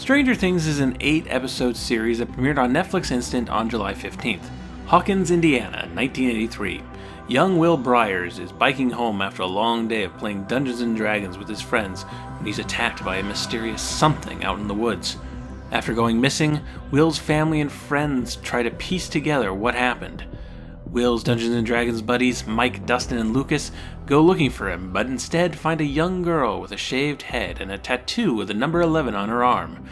Stranger Things is an 8-episode series that premiered on Netflix Instant on July 15th. Hawkins, Indiana, 1983. Young Will Byers is biking home after a long day of playing Dungeons & Dragons with his friends when he's attacked by a mysterious something out in the woods. After going missing, Will's family and friends try to piece together what happened. Will's Dungeons & Dragons buddies, Mike, Dustin, and Lucas, go looking for him, but instead find a young girl with a shaved head and a tattoo with the number 11 on her arm.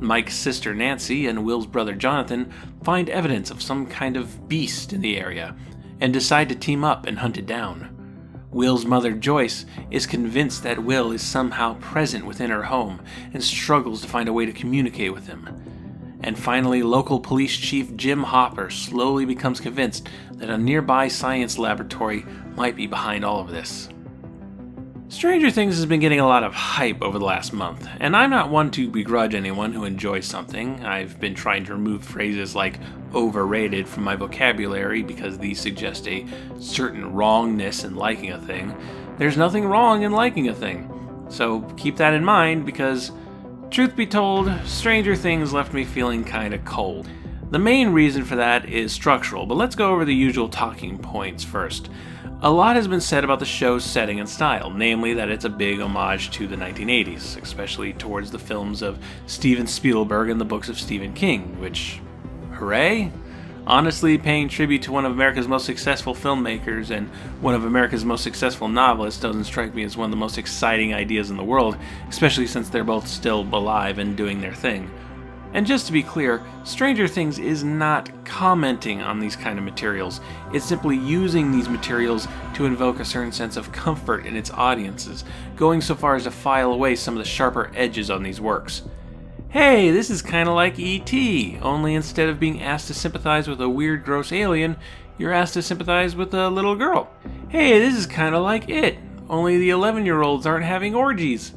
Mike's sister Nancy and Will's brother Jonathan find evidence of some kind of beast in the area, and decide to team up and hunt it down. Will's mother Joyce is convinced that Will is somehow present within her home, and struggles to find a way to communicate with him. And finally, local police chief Jim Hopper slowly becomes convinced that a nearby science laboratory might be behind all of this. Stranger Things has been getting a lot of hype over the last month, and I'm not one to begrudge anyone who enjoys something. I've been trying to remove phrases like overrated from my vocabulary because these suggest a certain wrongness in liking a thing. There's nothing wrong in liking a thing, so keep that in mind because, truth be told, Stranger Things left me feeling kinda cold. The main reason for that is structural, but let's go over the usual talking points first. A lot has been said about the show's setting and style, namely that it's a big homage to the 1980s, especially towards the films of Steven Spielberg and the books of Stephen King, which, hooray? Honestly, paying tribute to one of America's most successful filmmakers and one of America's most successful novelists doesn't strike me as one of the most exciting ideas in the world, especially since they're both still alive and doing their thing. And just to be clear, Stranger Things is not commenting on these kind of materials. It's simply using these materials to invoke a certain sense of comfort in its audiences, going so far as to file away some of the sharper edges on these works. Hey, this is kinda like E.T., only instead of being asked to sympathize with a weird, gross alien, you're asked to sympathize with a little girl. Hey, this is kinda like It, only the 11-year-olds aren't having orgies.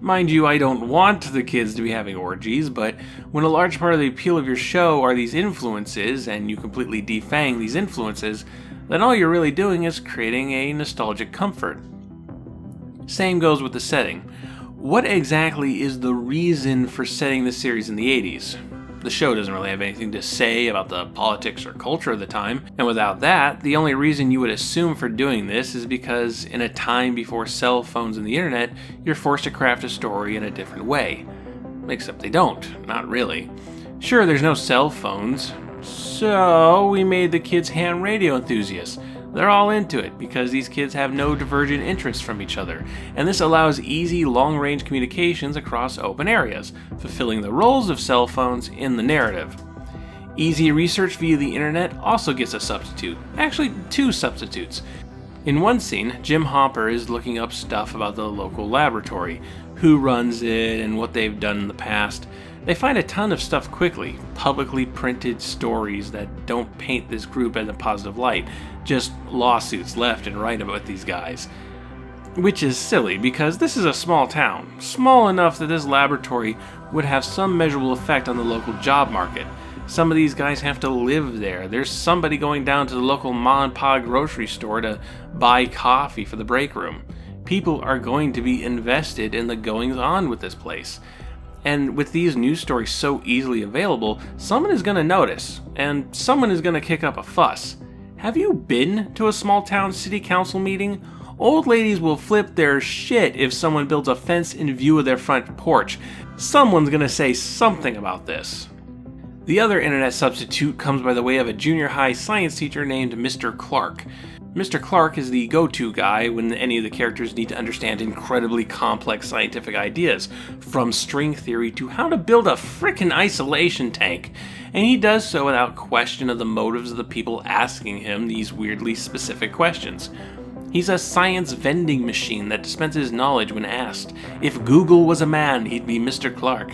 Mind you, I don't want the kids to be having orgies, but when a large part of the appeal of your show are these influences, and you completely defang these influences, then all you're really doing is creating a nostalgic comfort. Same goes with the setting. What exactly is the reason for setting this series in the 80s? The show doesn't really have anything to say about the politics or culture of the time, and without that, the only reason you would assume for doing this is because in a time before cell phones and the internet, you're forced to craft a story in a different way. Except they don't, not really. Sure, there's no cell phones, so we made the kids ham radio enthusiasts. They're all into it because these kids have no divergent interests from each other, and this allows easy long-range communications across open areas, fulfilling the roles of cell phones in the narrative. Easy research via the internet also gets a substitute, actually 2 substitutes. In one scene, Jim Hopper is looking up stuff about the local laboratory, who runs it and what they've done in the past. They find a ton of stuff quickly, publicly printed stories that don't paint this group in a positive light, just lawsuits left and right about these guys. Which is silly, because this is a small town, small enough that this laboratory would have some measurable effect on the local job market. Some of these guys have to live there. There's somebody going down to the local ma and pa grocery store to buy coffee for the break room. People are going to be invested in the goings-on with this place. And with these news stories so easily available, someone is going to notice, and someone is going to kick up a fuss. Have you been to a small town city council meeting? Old ladies will flip their shit if someone builds a fence in view of their front porch. Someone's going to say something about this. The other internet substitute comes by the way of a junior high science teacher named Mr. Clark. Mr. Clark is the go-to guy when any of the characters need to understand incredibly complex scientific ideas, from string theory to how to build a frickin' isolation tank, and he does so without question of the motives of the people asking him these weirdly specific questions. He's a science vending machine that dispenses knowledge when asked. If Google was a man, he'd be Mr. Clark.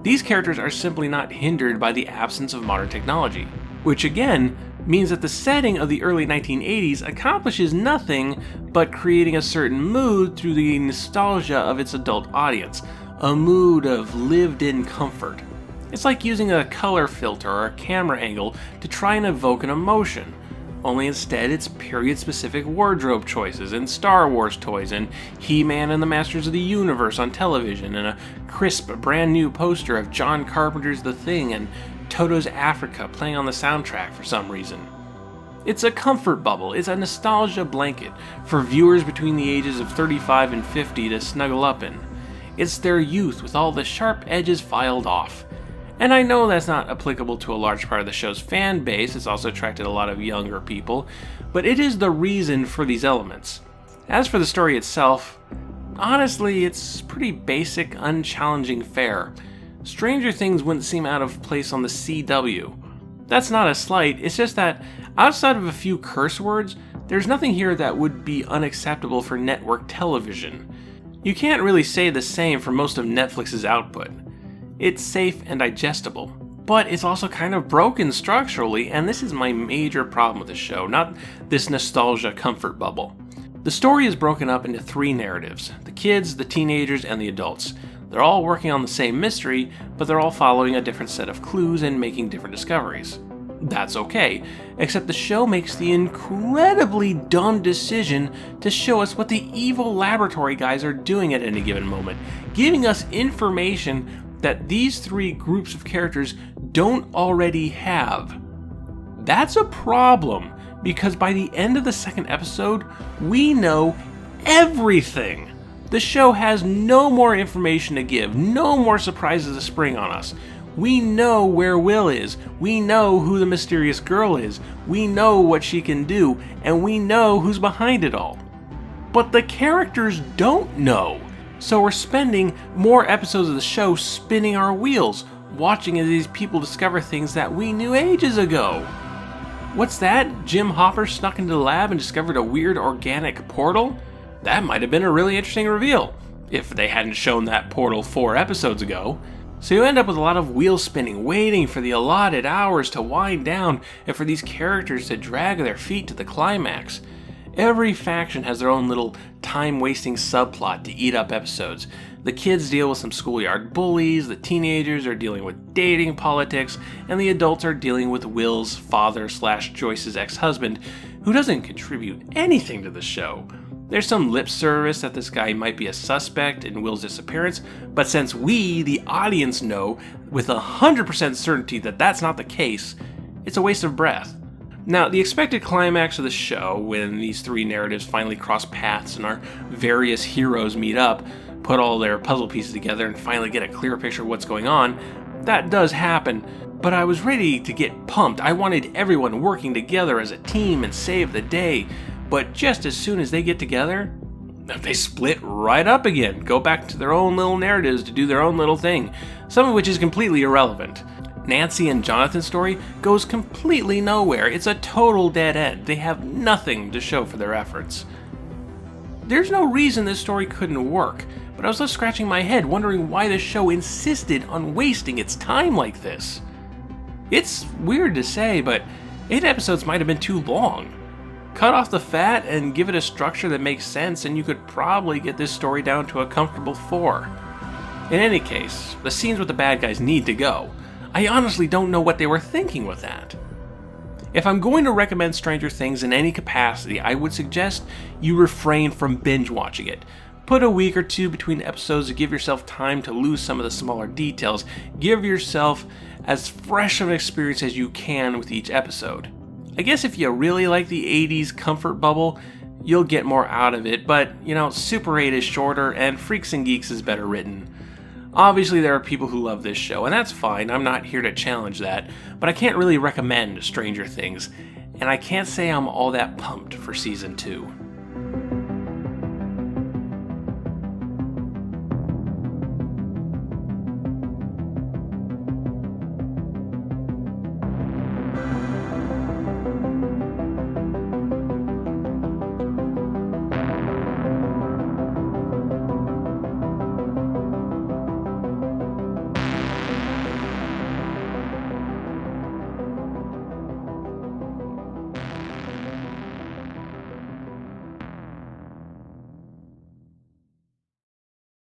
These characters are simply not hindered by the absence of modern technology, which again means that the setting of the early 1980s accomplishes nothing but creating a certain mood through the nostalgia of its adult audience, a mood of lived-in comfort. It's like using a color filter or a camera angle to try and evoke an emotion, only instead it's period-specific wardrobe choices and Star Wars toys and He-Man and the Masters of the Universe on television and a crisp, brand new poster of John Carpenter's The Thing and Toto's Africa playing on the soundtrack for some reason. It's a comfort bubble, it's a nostalgia blanket for viewers between the ages of 35 and 50 to snuggle up in. It's their youth with all the sharp edges filed off. And I know that's not applicable to a large part of the show's fan base, it's also attracted a lot of younger people, but it is the reason for these elements. As for the story itself, honestly, it's pretty basic, unchallenging fare. Stranger Things wouldn't seem out of place on the CW. That's not a slight, it's just that outside of a few curse words, there's nothing here that would be unacceptable for network television. You can't really say the same for most of Netflix's output. It's safe and digestible, but it's also kind of broken structurally, and this is my major problem with the show, not this nostalgia comfort bubble. The story is broken up into 3 narratives: the kids, the teenagers, and the adults. They're all working on the same mystery, but they're all following a different set of clues and making different discoveries. That's okay, except the show makes the incredibly dumb decision to show us what the evil laboratory guys are doing at any given moment, giving us information that these 3 groups of characters don't already have. That's a problem, because by the end of the 2nd episode, we know everything. The show has no more information to give, no more surprises to spring on us. We know where Will is, we know who the mysterious girl is, we know what she can do, and we know who's behind it all. But the characters don't know, so we're spending more episodes of the show spinning our wheels, watching as these people discover things that we knew ages ago. What's that? Jim Hopper snuck into the lab and discovered a weird organic portal? That might have been a really interesting reveal, if they hadn't shown that portal 4 episodes ago. So you end up with a lot of wheel spinning, waiting for the allotted hours to wind down and for these characters to drag their feet to the climax. Every faction has their own little time-wasting subplot to eat up episodes. The kids deal with some schoolyard bullies, the teenagers are dealing with dating politics, and the adults are dealing with Will's father/Joyce's ex-husband, who doesn't contribute anything to the show. There's some lip service that this guy might be a suspect in Will's disappearance, but since we, the audience, know with 100% certainty that that's not the case, it's a waste of breath. Now, the expected climax of the show, when these 3 narratives finally cross paths and our various heroes meet up, put all their puzzle pieces together and finally get a clear picture of what's going on, that does happen, but I was ready to get pumped. I wanted everyone working together as a team and save the day. But just as soon as they get together, they split right up again, go back to their own little narratives to do their own little thing, some of which is completely irrelevant. Nancy and Jonathan's story goes completely nowhere. It's a total dead end. They have nothing to show for their efforts. There's no reason this story couldn't work, but I was left scratching my head wondering why the show insisted on wasting its time like this. It's weird to say, but 8 episodes might have been too long. Cut off the fat and give it a structure that makes sense, and you could probably get this story down to a comfortable 4. In any case, the scenes with the bad guys need to go. I honestly don't know what they were thinking with that. If I'm going to recommend Stranger Things in any capacity, I would suggest you refrain from binge watching it. Put a week or 2 between episodes to give yourself time to lose some of the smaller details. Give yourself as fresh of an experience as you can with each episode. I guess if you really like the 80s comfort bubble, you'll get more out of it, but, Super 8 is shorter and Freaks and Geeks is better written. Obviously there are people who love this show, and that's fine, I'm not here to challenge that, but I can't really recommend Stranger Things, and I can't say I'm all that pumped for Season 2.